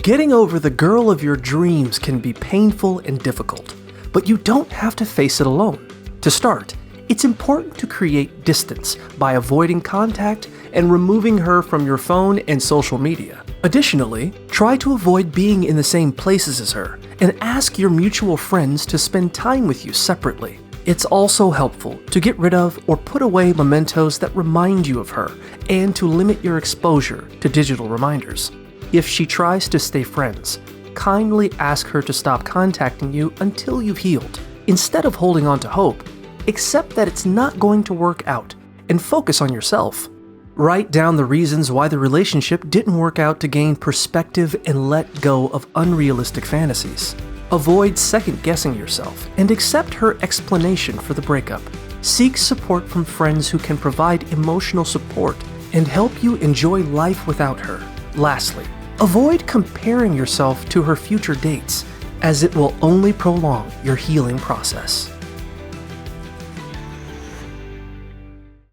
Getting over the girl of your dreams can be painful and difficult, but you don't have to face it alone. To start, it's important to create distance by avoiding contact and removing her from your phone and social media. Additionally, try to avoid being in the same places as her and ask your mutual friends to spend time with you separately. It's also helpful to get rid of or put away mementos that remind you of her and to limit your exposure to digital reminders. If she tries to stay friends, kindly ask her to stop contacting you until you've healed. Instead of holding on to hope, accept that it's not going to work out and focus on yourself. Write down the reasons why the relationship didn't work out to gain perspective and let go of unrealistic fantasies. Avoid second-guessing yourself and accept her explanation for the breakup. Seek support from friends who can provide emotional support and help you enjoy life without her. Lastly, avoid comparing yourself to her future dates, as it will only prolong your healing process.